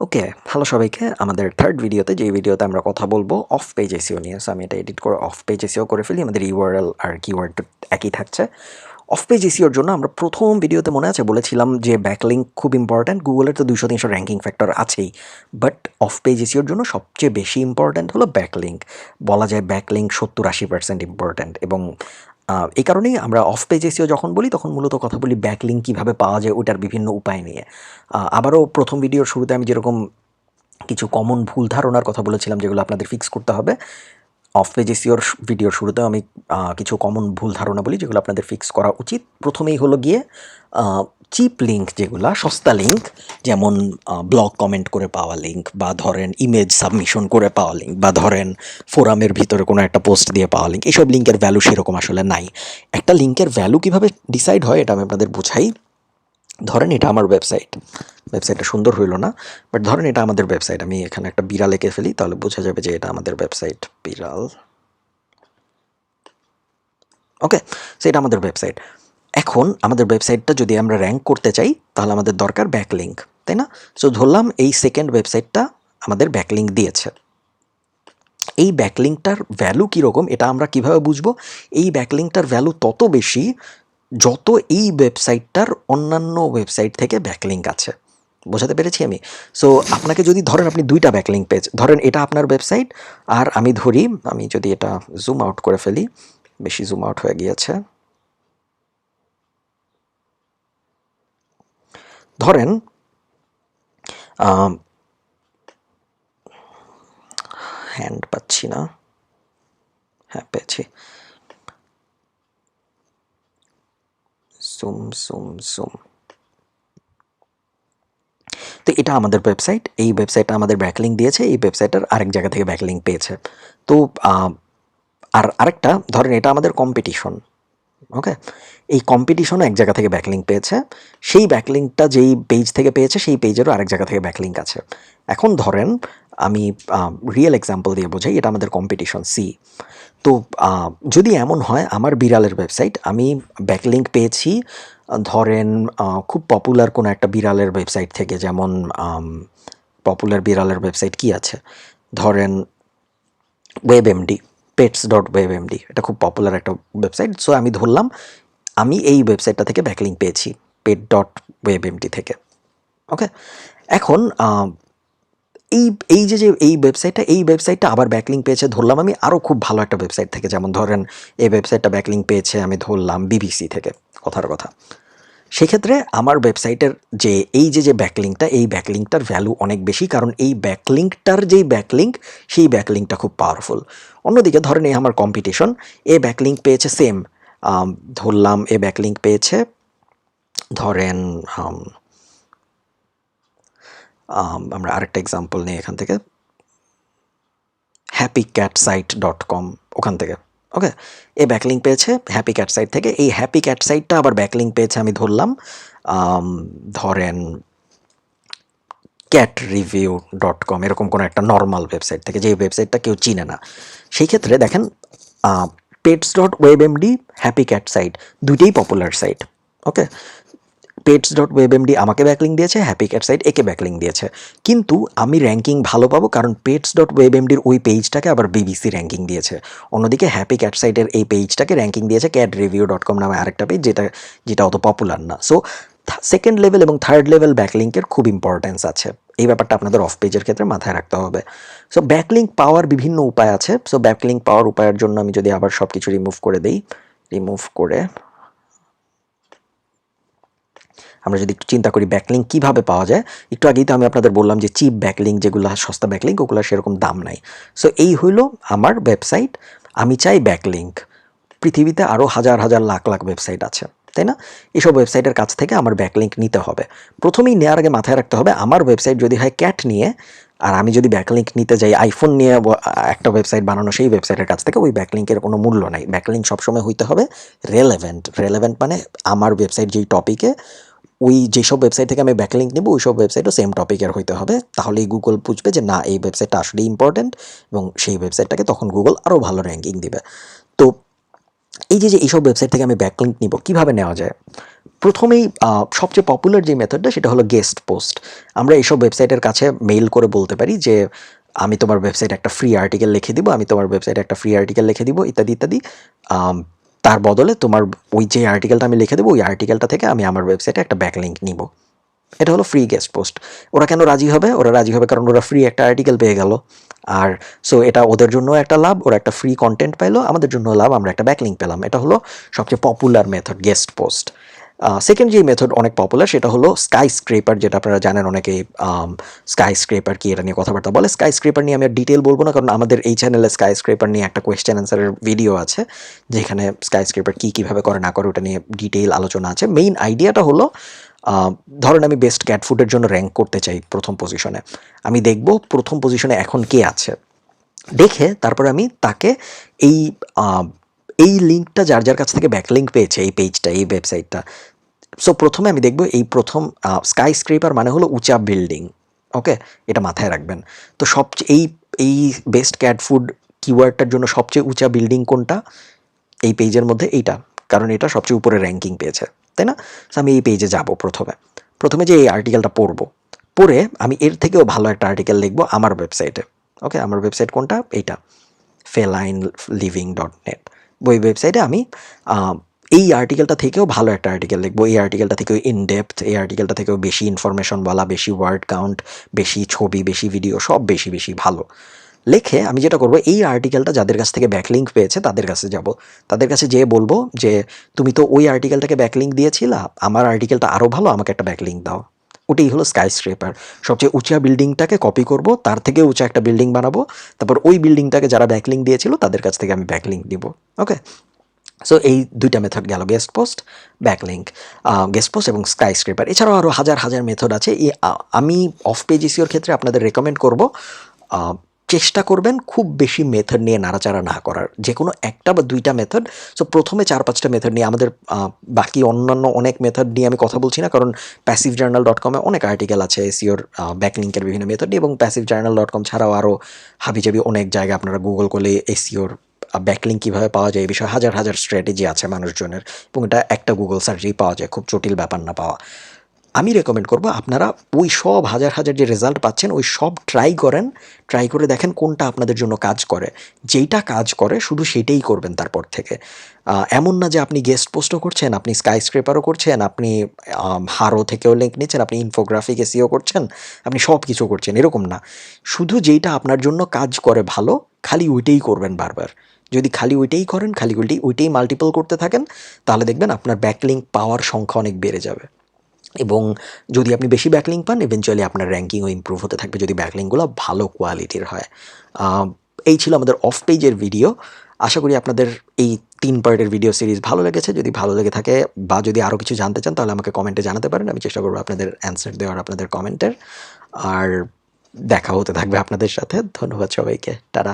ওকে, hello সবাইকে। আমাদের third ভিডিওতে, যে ভিডিওতে আমরা কথা বলবো অফ পেজ এসইও নিয়ে। সো আমি এটা এডিট করে অফ পেজ এসইও করে ফেলি। আমাদের ইউআরএল আর কিওয়ার্ড একই থাকছে। অফ পেজ এসইওর জন্য আমরা প্রথম ভিডিওতে মনে আছে বলেছিলাম যে ব্যাকলিঙ্ক খুব ইম্পর্ট্যান্ট। গুগলের তো 200-300 র্যাঙ্কিং ফ্যাক্টর আছেই, বাট অফ পেজ এসইওর জন্য সবচেয়ে বেশি ইম্পর্ট্যান্ট হলো ব্যাকলিঙ্ক। বলা যায় ব্যাকলিঙ্ক 70-80% ইম্পর্ট্যান্ট। এবং এই কারণেই আমরা অফ পেজ এসইও যখন বলি তখন মূলত কথা বলি ব্যাকলিঙ্ক কীভাবে পাওয়া যায় ওটার বিভিন্ন উপায় নিয়ে। আবারও প্রথম ভিডিওর শুরুতে আমি যেরকম কিছু কমন ভুল ধারণার কথা বলেছিলাম যেগুলো আপনাদের ফিক্স করতে হবে, অফ পেজ এসইওর ভিডিওর শুরুতেও আমি কিছু কমন ভুল ধারণা বলি যেগুলো আপনাদের ফিক্স করা উচিত। প্রথমেই হলো গিয়ে চিপ লিঙ্ক, যেগুলো সস্তা লিঙ্ক, যেমন ব্লগ কমেন্ট করে পাওয়া লিঙ্ক, বা ধরেন ইমেজ সাবমিশন করে পাওয়া লিঙ্ক, বা ধরেন ফোরামের ভিতরে কোনো একটা পোস্ট দিয়ে পাওয়া লিঙ্ক। এইসব লিঙ্কের ভ্যালু সেরকম আসলে নাই। একটা লিঙ্কের ভ্যালু কীভাবে ডিসাইড হয় এটা আমি আপনাদের বোঝাই। ধরেন এটা আমার ওয়েবসাইটটা সুন্দর হইল না, বাট ধরেন এটা আমাদের ওয়েবসাইট। আমি এখানে একটা বিড়াল এঁকে ফেলি, তাহলে বোঝা যাবে যে এটা আমাদের ওয়েবসাইট। বিড়াল, ওকে। সো এটা আমাদের ওয়েবসাইট। এখন আমাদের ওয়েবসাইটটা যদি আমরা র্যাঙ্ক করতে চাই তাহলে আমাদের দরকার ব্যাকলিঙ্ক, তাই না? সো ধরলাম এই সেকেন্ড ওয়েবসাইটটা আমাদের ব্যাকলিঙ্ক দিয়েছে। এই ব্যাকলিঙ্কটার ভ্যালু কীরকম এটা আমরা কিভাবে বুঝবো? এই ব্যাকলিঙ্কটার ভ্যালু তত বেশি যত এই ওয়েবসাইটটার অন্যান্য ওয়েবসাইট থেকে ব্যাকলিঙ্ক আছে। বোঝাতে পেরেছি আমি? সো আপনাকে যদি ধরেন আপনি দুইটা ব্যাকলিঙ্ক পেজ, ধরেন এটা আপনার ওয়েবসাইট, আর আমি ধরি, আমি যদি এটা জুম আউট করে ফেলি, বেশি জুম আউট হয়ে গিয়েছে। ধরেন হ্যান্ড পাচ্ছি না, হ্যাঁ পেয়েছি। Zoom zoom zoom. তো এটা আমাদের ওয়েবসাইট, এই ওয়েবসাইটটা আমাদের ব্যাকলিঙ্ক দিয়েছে, এই ওয়েবসাইটার আরেক জায়গা থেকে ব্যাকলিঙ্ক পেয়েছে। তো আর আরেকটা ধরেন এটা আমাদের কম্পিটিশন, ওকে। এই কম্পিটিশনও এক জায়গা থেকে ব্যাকলিঙ্ক পেয়েছে, সেই ব্যাকলিঙ্কটা যেই পেজ থেকে পেয়েছে সেই পেজেরও আরেক জায়গা থেকে ব্যাকলিঙ্ক আছে। এখন ধরেন আমি রিয়েল এক্সাম্পল দিয়ে বোঝাই, এটা আমাদের কম্পিটিশন সি। তো যদি এমন হয় আমার বিড়ালের ওয়েবসাইট, আমি ব্যাকলিঙ্ক পেয়েছি ধরেন খুব পপুলার কোনো একটা বিড়ালের ওয়েবসাইট থেকে, যেমন পপুলার বিড়ালের ওয়েবসাইট কি আছে, ধরেন ওয়েবএমডি, pets.webmd, এটা খুব পপুলার একটা ওয়েবসাইট। সো আমি ধরলাম আমি এই ওয়েবসাইটটা থেকে ব্যাকলিঙ্ক পেয়েছি, pet.webmd থেকে, ওকে। এখন এই এই যে এই ওয়েবসাইটটা আবার ব্যাকলিঙ্ক পেয়েছে ধরলাম আমি আরও খুব ভালো একটা ওয়েবসাইট থেকে, যেমন ধরেন এই ওয়েবসাইটটা ব্যাকলিঙ্ক পেয়েছে আমি ধরলাম বিবিসি থেকে, কথার কথা। সেক্ষেত্রে আমার ওয়েবসাইটের যে এই যে ব্যাকলিঙ্কটা, এই ব্যাকলিঙ্কটার ভ্যালু অনেক বেশি, কারণ এই ব্যাকলিঙ্কটার যেই ব্যাকলিঙ্ক সেই ব্যাকলিঙ্কটা খুব পাওয়ারফুল। অন্যদিকে ধরেন এই আমার কম্পিটিশন, এ ব্যাকলিঙ্ক পেয়েছে সেম, ধরলাম এ ব্যাকলিঙ্ক পেয়েছে ধরেন আমরা আরেকটা এক্সাম্পল নিই এখান থেকে, happycatSite.com, ওখান থেকে, ওকে। এ ব্যাকলিঙ্ক পেয়েছে হ্যাপি ক্যাট সাইট থেকে। এই হ্যাপি ক্যাট সাইটটা আবার ব্যাকলিঙ্ক পেয়েছে আমি ধরলাম ধরেন catreview.com, এরকম কোনো একটা নর্মাল ওয়েবসাইট থেকে, যে ওয়েবসাইটটা কেউ চিনে না। সেই ক্ষেত্রে দেখেন pets.webmd, হ্যাপি ক্যাট সাইট দুইটাই পপুলার সাইট, ওকে। pets.webmd আমাকে ব্যাকলিঙ্ক দিয়েছে, হ্যাপি ক্যাট সাইট একে ব্যাকলিঙ্ক দিয়েছে, কিন্তু আমি র্যাঙ্কিং ভালো পাবো কারণ pets.webmdর ওই পেজটাকে আবার বিবিসি র্যাঙ্কিং দিয়েছে। অন্যদিকে হ্যাপি ক্যাট সাইটের এই পেজটাকে র্যাঙ্কিং দিয়েছে catreview.com নামে আরেকটা পেজ, যেটা অত পপুলার না। সো সেকেন্ড লেভেল এবং থার্ড লেভেল ব্যাকলিঙ্কের খুব ইম্পর্টেন্স আছে, এই ব্যাপারটা আপনাদের অফ পেজের ক্ষেত্রে মাথায় রাখতে হবে। সো ব্যাকলিঙ্ক পাওয়ার বিভিন্ন উপায় আছে। সো ব্যাকলিঙ্ক পাওয়ার উপায়ের জন্য আমি যদি আবার সব কিছু রিমুভ করে দিই, রিমুভ করে আমরা যদি একটু চিন্তা করি ব্যাকলিঙ্ক কীভাবে পাওয়া যায়, একটু আগেই তো আমি আপনাদের বললাম যে চিপ ব্যাকলিঙ্ক, যেগুলো সস্তা ব্যাকলিঙ্ক, ওগুলো সেরকম দাম নাই। সো এই হইলো আমার ওয়েবসাইট, আমি চাই ব্যাকলিঙ্ক। পৃথিবীতে আরও হাজার হাজার লাখ লাখ ওয়েবসাইট আছে, তাই না? এসব ওয়েবসাইটের কাছ থেকে আমার ব্যাকলিঙ্ক নিতে হবে। প্রথমেই নেওয়ার আগে মাথায় রাখতে হবে আমার ওয়েবসাইট যদি হয় ক্যাট নিয়ে, আর আমি যদি ব্যাকলিঙ্ক নিতে যাই আইফোন নিয়ে একটা ওয়েবসাইট বানানো, সেই ওয়েবসাইটের কাছ থেকে ওই ব্যাকলিঙ্কের কোনো মূল্য নাই। ব্যাকলিঙ্ক সবসময় হইতে হবে রেলেভেন্ট মানে আমার ওয়েবসাইট যেই টপিকে, ওই যেসব ওয়েবসাইট থেকে আমি ব্যাকলিঙ্ক নেব ওই সব ওয়েবসাইটও সেম টপিকের হইতে হবে, তাহলেই গুগল বুঝবে যে না এই ওয়েবসাইটটা আসলে ইম্পর্টেন্ট, এবং সেই ওয়েবসাইটটাকে তখন গুগল আরও ভালো র্যাঙ্কিং দিবে। তো এই যে এইসব ওয়েবসাইট থেকে আমি ব্যাকলিঙ্ক নিব, কিভাবে নেওয়া যায়? প্রথমেই সবচেয়ে পপুলার যে মেথডটা সেটা হলো গেস্ট পোস্ট। আমরা এইসব ওয়েবসাইটের কাছে মেইল করে বলতে পারি যে আমি তোমার ওয়েবসাইটে একটা ফ্রি আর্টিকেল লিখে দিব, আমি তোমার ওয়েবসাইটে একটা ফ্রি আর্টিকেল লিখে দিব, ইত্যাদি ইত্যাদি। তার বদলে তোমার ওই যে আর্টিকেলটা আমি লিখে দেবো, ওই আর্টিকেলটা থেকে আমি আমার ওয়েবসাইটে একটা ব্যাকলিঙ্ক নিব। এটা হলো ফ্রি গেস্ট পোস্ট। ওরা কেন রাজি হবে? ওরা রাজি হবে কারণ ওরা ফ্রি একটা আর্টিকেল পেয়ে গেল। আর সো এটা ওদের জন্য একটা লাভ, ওরা একটা ফ্রি কন্টেন্ট পাইলো, আমাদের জন্য লাভ, আমরা একটা ব্যাকলিঙ্ক পেলাম। এটা হলো সবচেয়ে popular method, guest post. Second যে মেথড অনেক পপুলার সেটা হলো স্কাই স্ক্রেপার, যেটা আপনারা জানেন অনেকেই। স্কাই স্ক্রেপার কি, এটা নিয়ে কথাবার্তা বলে। স্কাই স্ক্রেপার নিয়ে আমি আর ডিটেল বলবো না, কারণ আমাদের এই চ্যানেলে স্কাই স্ক্রেপার নিয়ে একটা কোয়েশ্চেন অ্যান্সারের ভিডিও আছে, যেখানে স্কাই স্ক্রেপার কীভাবে করে না করে ওটা নিয়ে ডিটেইল আলোচনা আছে। মেইন আইডিয়াটা হলো, ধরেন আমি বেস্ট ক্যাট ফুডের জন্য র্যাঙ্ক করতে চাই প্রথম পজিশনে। আমি দেখব প্রথম পজিশনে এখন কে আছে, দেখে তারপরে আমি তাকে এই এই লিঙ্কটা যার যার কাছ থেকে ব্যাকলিঙ্ক পেয়েছে, এই পেজটা, এই ওয়েবসাইটটা। সো প্রথমে আমি দেখব এই প্রথম স্কাই স্ক্রেপার মানে হলো উঁচা বিল্ডিং। ওকে, এটা মাথায় রাখবেন। তো সবচেয়ে এই বেস্ট ক্যাট ফুড কিওয়ার্ডটার জন্য সবচেয়ে উঁচা বিল্ডিং কোনটা এই পেজের মধ্যে? এইটা, কারণ এটা সবচেয়ে উপরে র্যাঙ্কিং পেয়েছে, তাই না? সো আমি এই পেজে যাব, প্রথমে যে এই আর্টিকেলটা পড়ে আমি এর থেকেও ভালো একটা আর্টিকেল লিখবো আমার ওয়েবসাইটে। ওকে, আমার ওয়েবসাইট কোনটা? এইটা, felineliving.net। ওই ওয়েবসাইটে আমি এই আর্টিকেলটা থেকেও ভালো একটা আর্টিকেল লিখবো, এই আর্টিকেলটা থেকেও ইনডেপথ, এই আর্টিকেলটা থেকেও বেশি ইনফরমেশন বলা, বেশি ওয়ার্ড কাউন্ট, বেশি ছবি, বেশি ভিডিও, সব বেশি বেশি ভালো লেখে আমি যেটা করব, এই আর্টিকেলটা যাদের কাছ থেকে ব্যাকলিঙ্ক পেয়েছে তাদের কাছে যাব, তাদের কাছে যেয়ে বলবো যে তুমি তো ওই আর্টিকেলটাকে ব্যাকলিঙ্ক দিয়েছিলা, আমার আর্টিকেলটা আরও ভালো, আমাকে একটা ব্যাকলিঙ্ক দাও। ওটাই হলো স্কাই স্ক্রেপার। সবচেয়ে উঁচা বিল্ডিংটাকে কপি করব, তার থেকে উঁচা একটা বিল্ডিং বানাবো, তারপর ওই বিল্ডিংটাকে যারা ব্যাকলিঙ্ক দিয়েছিল তাদের কাছ থেকে আমি ব্যাকলিঙ্ক দিব। ওকে, সো এই দুইটা মেথড গেল, guest post, backlink. Guest post এবং স্কাই স্ক্রেপার। এছাড়াও আরও হাজার হাজার মেথড আছে। আমি অফ পেজ এসইওর ক্ষেত্রে আপনাদের রেকমেন্ড করব, চেষ্টা করবেন খুব বেশি মেথড নিয়ে নাড়াচাড়া না করার, যে কোনো একটা বা দুইটা মেথড। সো প্রথমে 4-5টা মেথড নিয়ে আমাদের, বাকি অন্যান্য অনেক মেথড নিয়ে আমি কথা বলছি না, কারণ passivejournal.com-এ অনেক আর্টিকেল আছে এসইওর ব্যাকলিঙ্কের বিভিন্ন মেথড নিয়ে, এবং passivejournal.com ছাড়াও আরও হাবিজাবি অনেক জায়গায় আপনারা গুগল করলে এসইওর ব্যাকলিঙ্ক কীভাবে পাওয়া যায় এই বিষয়ে হাজার হাজার স্ট্র্যাটেজি আছে মানুষজনের, এবং এটা একটা গুগল সার্চেই পাওয়া যায়, খুব জটিল ব্যাপার না পাওয়া। আমি রেকমেন্ড করব আপনারা ওই সব হাজার হাজার যে রেজাল্ট পাচ্ছেন ওই সব ট্রাই করে দেখেন কোনটা আপনাদের জন্য কাজ করে। যেইটা কাজ করে শুধু সেটাই করবেন তারপর থেকে। এমন না যে আপনি গেস্ট পোস্টও করছেন, আপনি স্কাই স্ক্রেপারও করছেন, আপনি হারো থেকেও লিঙ্ক নিচ্ছেন, আপনি ইনফোগ্রাফিক এসইও করছেন, আপনি সব কিছু করছেন, এরকম না। শুধু যেইটা আপনার জন্য কাজ করে ভালো, খালি ওইটাই করবেন বারবার। যদি খালি ওইটাই করেন, খালি ওইটাই মাল্টিপল করতে থাকেন, তাহলে দেখবেন আপনার ব্যাকলিঙ্ক পাওয়ার সংখ্যা অনেক বেড়ে যাবে। এবং যদি আপনি বেশি ব্যাকলিঙ্ক পান, ইভেনচুয়ালি আপনার র্যাঙ্কিংও ইমপ্রুভ হতে থাকবে যদি ব্যাকলিঙ্কগুলো ভালো কোয়ালিটির হয়। এই ছিল আমাদের অফ পেজের ভিডিও। আশা করি আপনাদের এই 3 পার্টের ভিডিও সিরিজ ভালো লেগেছে। যদি ভালো লেগে থাকে বা যদি আরও কিছু জানতে চান তাহলে আমাকে কমেন্টে জানাতে পারেন, আমি চেষ্টা করবো আপনাদের অ্যান্সার দেওয়ার আপনাদের কমেন্টের। আর দেখা হতে থাকবে আপনাদের সাথে। ধন্যবাদ সবাইকে, টাটা।